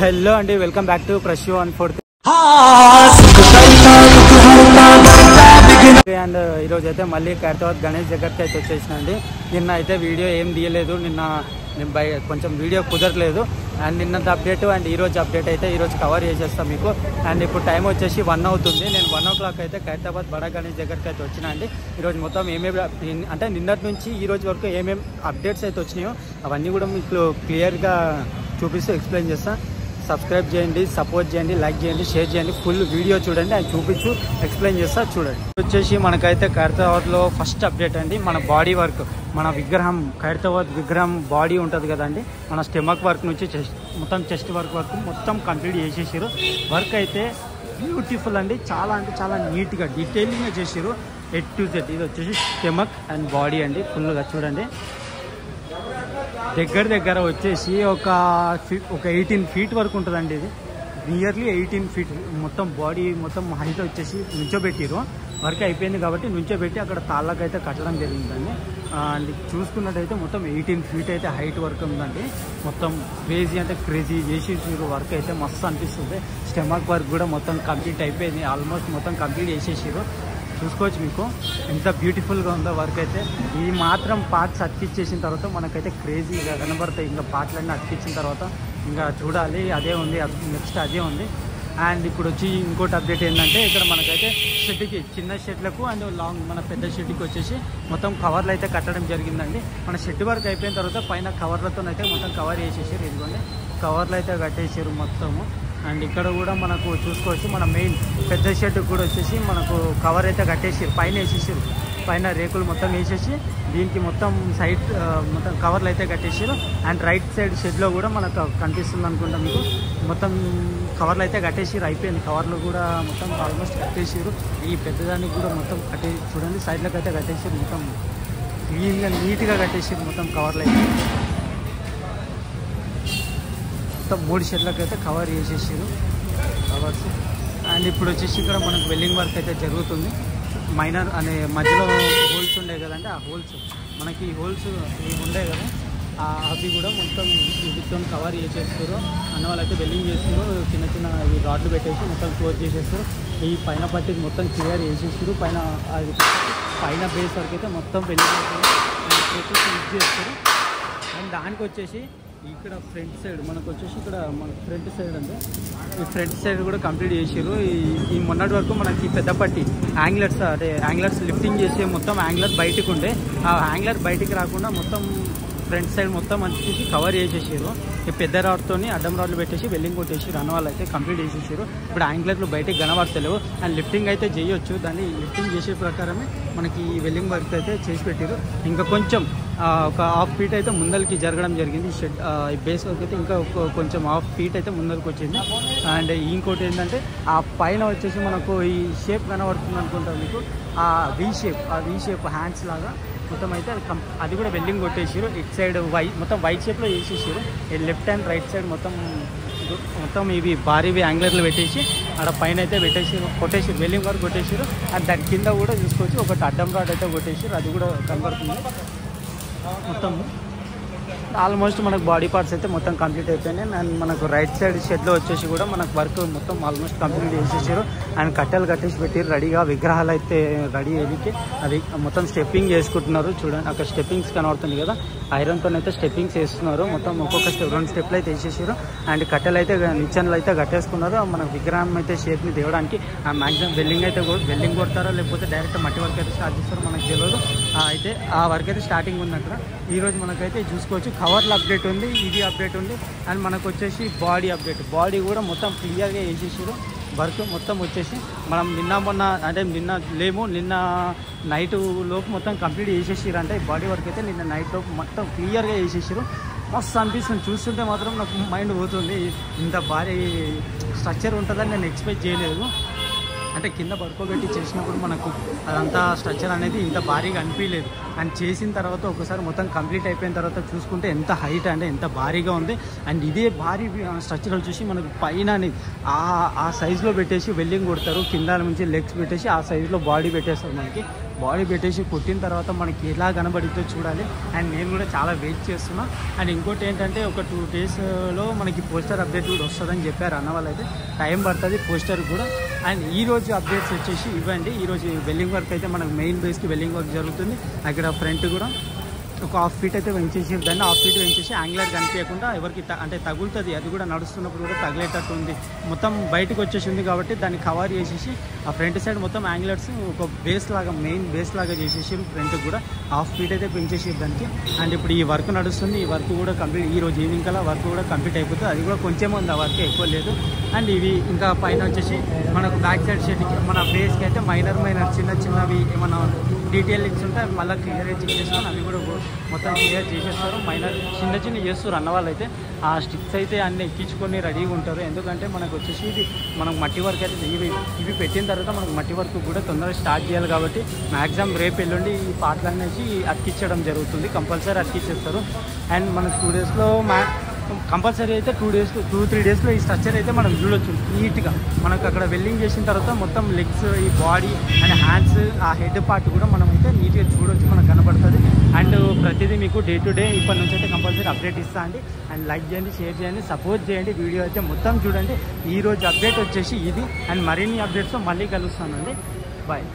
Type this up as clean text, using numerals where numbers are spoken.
Hello అండి, welcome back to ప్రశ్యూ on 4th. And ఈరోజు అయితే మళ్ళీ ఖైరతాబాద్ గణేష్ దగ్గరికి అయితే వచ్చేసినండి. నిన్న అయితే వీడియో ఏం తీయలేదు, నిన్న కొంచెం వీడియో కుదరలేదు. అండ్ నిన్నంత అప్డేట్ అండ్ ఈరోజు అప్డేట్ అయితే ఈరోజు కవర్ చేసేస్తాం మీకు. అండ్ ఇప్పుడు టైం వచ్చేసి 1 అవుతుంది. నేను 1 o'clock అయితే ఖైరతాబాద్ బడా గణేష్ దగ్గరికి అయితే వచ్చినా అండి. ఈరోజు మొత్తం ఏమేమి అంటే నిన్నటి నుంచి ఈ రోజు వరకు ఏమేమి అప్డేట్స్ అయితే వచ్చినాయో అవన్నీ కూడా మీకు క్లియర్గా చూపిస్తూ ఎక్స్ప్లెయిన్ చేస్తాను. సబ్స్క్రైబ్ చేయండి, సపోర్ట్ చేయండి, లైక్ చేయండి, షేర్ చేయండి, ఫుల్ వీడియో చూడండి, అది చూపించు ఎక్స్ప్లెయిన్ చేస్తా చూడండి. వచ్చేసి మనకైతే ఖైరతాబాద్లో ఫస్ట్ అప్డేట్ అండి, మన బాడీ వర్క్, మన విగ్రహం ఖైరతాబాద్ విగ్రహం బాడీ ఉంటుంది కదండి, మన స్టెమక్ వర్క్ నుంచి మొత్తం చెస్ట్ వర్క్ మొత్తం కంప్లీట్ చేసేసారు. వర్క్ అయితే బ్యూటిఫుల్ అండి, చాలా అంటే చాలా నీట్గా డీటెయిలింగ్గా చేసారు A to Z. ఇది వచ్చేసి స్టెమక్ అండ్ బాడీ అండి, ఫుల్గా చూడండి. దగ్గర వచ్చేసి ఒక 18 feet వరకు ఉంటుందండి. ఇది నియర్లీ 18 feet మొత్తం బాడీ మొత్తం హైట్ వచ్చేసి నుంచోబెట్టిరు. వర్క్ అయిపోయింది కాబట్టి నుంచోబెట్టి అక్కడ తాళ్ళకైతే కట్టడం జరిగిందండి. అండ్ చూసుకున్నట్టయితే మొత్తం 18 feet అయితే హైట్ వర్క్ ఉందండి. మొత్తం క్రేజీ అంటే క్రేజీ చేసేసారు. వర్క్ అయితే మస్తు అనిపిస్తుంది. స్టెమక్ వర్క్ కూడా మొత్తం కంప్లీట్ అయిపోయింది, ఆల్మోస్ట్ మొత్తం కంప్లీట్ చేసేసారు. చూసుకోవచ్చు మీకు ఎంత బ్యూటిఫుల్గా ఉందో వర్క్ అయితే. ఈ మాత్రం పార్ట్స్ అతికిచ్చేసిన తర్వాత మనకైతే క్రేజీగా కనబడతాయి. ఇంకా పార్ట్లన్నీ అతికిచ్చిన తర్వాత ఇంకా చూడాలి, అదే ఉంది, నెక్స్ట్ అదే ఉంది. అండ్ ఇప్పుడు వచ్చి ఇంకోటి అప్డేట్ ఏంటంటే, ఇక్కడ మనకైతే షెడ్కి చిన్న షెడ్లకు అండ్ లాంగ్ మన పెద్ద షెడ్కి వచ్చేసి మొత్తం కవర్లు అయితే కట్టడం జరిగిందండి. మన షెడ్ వర్క్ అయిపోయిన తర్వాత పైన కవర్లతోనైతే మొత్తం కవర్ చేసేసారు. ఇదిగోండి కవర్లు అయితే కట్టేసారు మొత్తము. అండ్ ఇక్కడ కూడా మనకు చూసుకోవచ్చు, మన మెయిన్ పెద్ద షెడ్ కూడా వచ్చేసి మనకు కవర్ అయితే కట్టేసారు, పైన వేసేసారు. పైన రేకులు మొత్తం వేసేసి దీనికి మొత్తం సైడ్ మొత్తం కవర్లు అయితే కట్టేసారు. అండ్ రైట్ సైడ్ షెడ్లో కూడా మనకు కనిపిస్తుంది అనుకుంటా మీకు, మొత్తం కవర్లు అయితే కట్టేసారు. అయిపోయింది, కవర్లు కూడా మొత్తం ఆల్మోస్ట్ కట్టేసారు. ఈ పెద్దదానికి కూడా మొత్తం చూడండి సైడ్లకు అయితే కట్టేసారు. మొత్తం క్లీన్గా నీట్గా కట్టేసారు మొత్తం కవర్లు అయితే. మొత్తం 3 షెడ్లకు అయితే కవర్ చేసేసారు కవర్స్. అండ్ ఇప్పుడు వచ్చేసి ఇక్కడ మనకు వెల్డింగ్ వర్క్ అయితే జరుగుతుంది. మైనర్ అనే మధ్యలో హోల్స్ ఉండే కదండి, ఆ హోల్స్ మనకి హోల్స్ ఇవి ఉండే కదా, అవి కూడా మొత్తం వీటితో కవర్ చేసేస్తారు. అన్న వాళ్ళైతే వెల్డింగ్ చేస్తారు. చిన్న చిన్న ఈ రాడ్లు పెట్టేసి మొత్తం క్లోజ్ చేసేస్తారు. ఈ పైన పట్టికి మొత్తం క్లియర్ చేసేస్తారు. పైన బేస్ వరకు అయితే మొత్తం వెల్డింగ్ చేస్తారు. అండ్ దానికి వచ్చేసి ఇక్కడ ఫ్రంట్ సైడ్ మనకు వచ్చేసి ఇక్కడ మన ఫ్రంట్ సైడ్ అంటే ఈ ఫ్రంట్ సైడ్ కూడా కంప్లీట్ చేసారు. ఈ మొన్నటి వరకు మనకి పెద్ద పట్టి యాంగ్లర్స్ లిఫ్టింగ్ చేసే మొత్తం యాంగ్లర్ బయటకు ఉండే, ఆ యాంగ్లర్ బయటికి రాకుండా మొత్తం ఫ్రంట్ సైడ్ మొత్తం వచ్చేసి కవర్ చేసేసారు. ఈ పెద్ద రాడ్తో అడ్డం రాడ్లు పెట్టేసి వెల్డింగ్ కొట్టేసి అన్న వాళ్ళు అయితే కంప్లీట్ చేసేసారు. ఇప్పుడు యాంగ్లర్లు బయటకు కనబడతలేవు. అండ్ లిఫ్టింగ్ అయితే చేయొచ్చు, దాన్ని లిఫ్టింగ్ చేసే ప్రకారమే మనకి ఈ వెల్డింగ్ వర్క్ అయితే చేసి పెట్టారు. ఇంకా కొంచెం ఒక 1/2 feet అయితే ముందరికి జరగడం జరిగింది. షెడ్ బేస్ వర్క్ అయితే ఇంకా కొంచెం 1/2 feet అయితే ముందరికి వచ్చింది. అండ్ ఇంకోటి ఏంటంటే ఆ పైన వచ్చేసి మనకు ఈ షేప్ కనబడుతుంది అనుకుంటాం మీకు, ఆ వి షేప్ హ్యాండ్స్ లాగా మొత్తం అయితే అది కూడా వెల్డింగ్ కొట్టేసారు. ఇటు సైడ్ మొత్తం వైట్ షేప్లో వేసేసారు. లెఫ్ట్ అండ్ రైట్ సైడ్ మొత్తం ఇవి భారీవి యాంగ్లర్లు పెట్టేసి అక్కడ పైన అయితే కొట్టేసారు, వెల్డింగ్ వర్క్ కొట్టేసారు. అండ్ దాని కింద కూడా చూసుకోవచ్చు ఒకటి అడ్డం రాడ్ అయితే కొట్టేసారు, అది కూడా కనబడుతుంది. మొత్తం ఆల్మోస్ట్ మనకు బాడీ పార్ట్స్ అయితే మొత్తం కంప్లీట్ అయిపోయినాయి. అండ్ మనకు రైట్ సైడ్ షెడ్లో వచ్చేసి కూడా మనకు వర్క్ మొత్తం ఆల్మోస్ట్ కంప్లీట్ చేసేసారు. అండ్ కట్టెలు కట్టేసి పెట్టారు రెడీగా. విగ్రహాలు అయితే రెడీ అయ్యి అది మొత్తం స్టెప్పింగ్ చేసుకుంటున్నారు. చూడండి అక్కడ స్టెప్పింగ్స్ కనబడుతుంది కదా, ఐరన్తో అయితే స్టెప్పింగ్స్ వేస్తున్నారు. మొత్తం ఒక్కొక్క 2 స్టెప్లు అయితే వేసేసారు. అండ్ కట్టెలు అయితే నిచ్చెనలు అయితే కట్టేసుకున్నారు. మన విగ్రహం అయితే షేప్ని తేవడానికి మ్యాక్సిమం వెల్డింగ్ కొడతారో లేకపోతే డైరెక్ట్ మట్టి వర్క్ అయితే స్టార్ట్ చేస్తారో మనకు తెలియదు. అయితే ఆ వర్క్ అయితే స్టార్టింగ్ ఉంది అక్కడ. ఈరోజు మనకైతే చూసుకోవచ్చు కవర్లు అప్డేట్ ఉంది, ఇది అప్డేట్ ఉంది. అండ్ మనకు వచ్చేసి బాడీ అప్డేట్, బాడీ కూడా మొత్తం క్లియర్గా వేసేసారు. వర్క్ మొత్తం వచ్చేసి మనం నిన్న నైట్ లోపు మొత్తం కంప్లీట్ చేసేసారు. అంటే బాడీ వర్క్ అయితే నిన్న నైట్ లోపు మొత్తం క్లియర్గా చేసేసారు. మస్తు అనిపిస్తుంది, చూస్తుంటే మాత్రం నాకు మైండ్ పోతుంది. ఇంత భారీ స్ట్రక్చర్ ఉంటుందని నేను ఎక్స్పెక్ట్ చేయలేదు. అంటే కింద పడుకోబెట్టి చేసినప్పుడు మనకు అదంతా స్ట్రక్చర్ అనేది ఇంత భారీగా అనిపించలేదు. అండ్ చేసిన తర్వాత ఒకసారి మొత్తం కంప్లీట్ అయిపోయిన తర్వాత చూసుకుంటే ఎంత హైట్ అంటే ఎంత భారీగా ఉంది. అండ్ ఇదే భారీ స్ట్రక్చర్ చూసి మనకు పైన ఆ సైజులో పెట్టేసి వెల్డింగ్ కొడతారు. కింద నుంచి లెగ్స్ పెట్టేసి ఆ సైజులో బాడీ పెట్టేస్తారు. మనకి బాడీ పెట్టేసి కుట్టిన తర్వాత మనకి ఎలా కనబడిద్దో చూడాలి. అండ్ నేను కూడా చాలా వెయిట్ చేస్తున్నా. అండ్ ఇంకోటి ఏంటంటే ఒక 2 డేస్లో మనకి పోస్టర్ అప్డేట్ కూడా వస్తుందని చెప్పారు అన్న వాళ్ళు. అయితే టైం పడుతుంది పోస్టర్ కూడా. అండ్ ఈరోజు అప్డేట్స్ వచ్చేసి ఇవ్వండి. ఈరోజు వెల్డింగ్ వర్క్ అయితే మనకు మెయిన్ బేస్కి వెల్డింగ్ వర్క్ జరుగుతుంది. అక్కడ ఫ్రంట్ కూడా ఒక 1/2 ఫీట్ అయితే వెంచేసి, దాన్ని 1/2 ఫీట్ వెంచేసి యాంగులర్ కనిపించకుండా ఎవరికి అంటే తగులుతుంది, అది కూడా నడుస్తున్నప్పుడు కూడా తగిలేటట్టు ఉంది. మొత్తం బయటకు వచ్చేసి ఉంది కాబట్టి దాన్ని కవర్ చేసేసి ఆ ఫ్రంట్ సైడ్ మొత్తం యాంగులర్స్ ఒక బేస్ లాగా, మెయిన్ బేస్ లాగా చేసేసి ఫ్రంట్ కూడా 1/2 ఫీట్ అయితే పెంచేసి దానికి. అండ్ ఇప్పుడు ఈ వర్క్ నడుస్తుంది. ఈ వర్క్ కూడా కంప్లీట్, ఈ రోజు ఈవినింగ్ కల్లా వర్క్ కూడా కంప్లీట్ అయిపోతుంది. అది కూడా కొంచెం ఉంది, ఆ వర్క్ ఎక్కువ లేదు. అండ్ ఇవి ఇంకా పైన వచ్చేసి మనకు బ్యాక్ సైడ్ షెడ్కి మన బేస్కి అయితే మైనర్ చిన్న చిన్నవి ఏమన్నా డీటెయిలింగ్స్ ఉంటే అవి మళ్ళీ క్లియర్ చేసుకొని అవి కూడా మొత్తం క్లియర్ చేసేస్తారు. మైనర్ చిన్న చేస్తారు అన్న వాళ్ళు. అయితే ఆ స్టిక్స్ అయితే అన్నీ ఎక్కించుకొని రెడీగా ఉంటారు. ఎందుకంటే మనకు వచ్చేసి ఇది మనకు మట్టి వర్క్ అయితే ఇవి పెట్టిన తర్వాత మనకు మట్టి వర్క్ కూడా తొందరగా స్టార్ట్ చేయాలి కాబట్టి మ్యాక్సిమం రేపు ఎల్లుండి ఈ పార్ట్లు అనేసి అతికించడం జరుగుతుంది. కంపల్సరీ అతికించేస్తారు. అండ్ మన 2 డేస్లో కంపల్సరీ అయితే 2-3 డేస్లో ఈ స్ట్రక్చర్ అయితే మనం చూడొచ్చు నీట్గా. మనకు అక్కడ వెల్డింగ్ చేసిన తర్వాత మొత్తం లెగ్స్, ఈ బాడీ అండ్ హ్యాండ్స్, ఆ హెడ్ పార్ట్ కూడా మనం అయితే నీట్గా చూడొచ్చు, మనకు కనబడుతుంది. అండ్ ప్రతిదీ మీకు డే టు డే ఇప్పటి నుంచి అయితే కంపల్సరీ అప్డేట్ ఇస్తా అండి. అండ్ లైక్ చేయండి, షేర్ చేయండి, సపోర్ట్ చేయండి. వీడియో అయితే మొత్తం చూడండి. ఈరోజు అప్డేట్ వచ్చేసి ఇది. అండ్ మరిన్ని అప్డేట్స్తో మళ్ళీ కలుస్తానండి. బాయ్.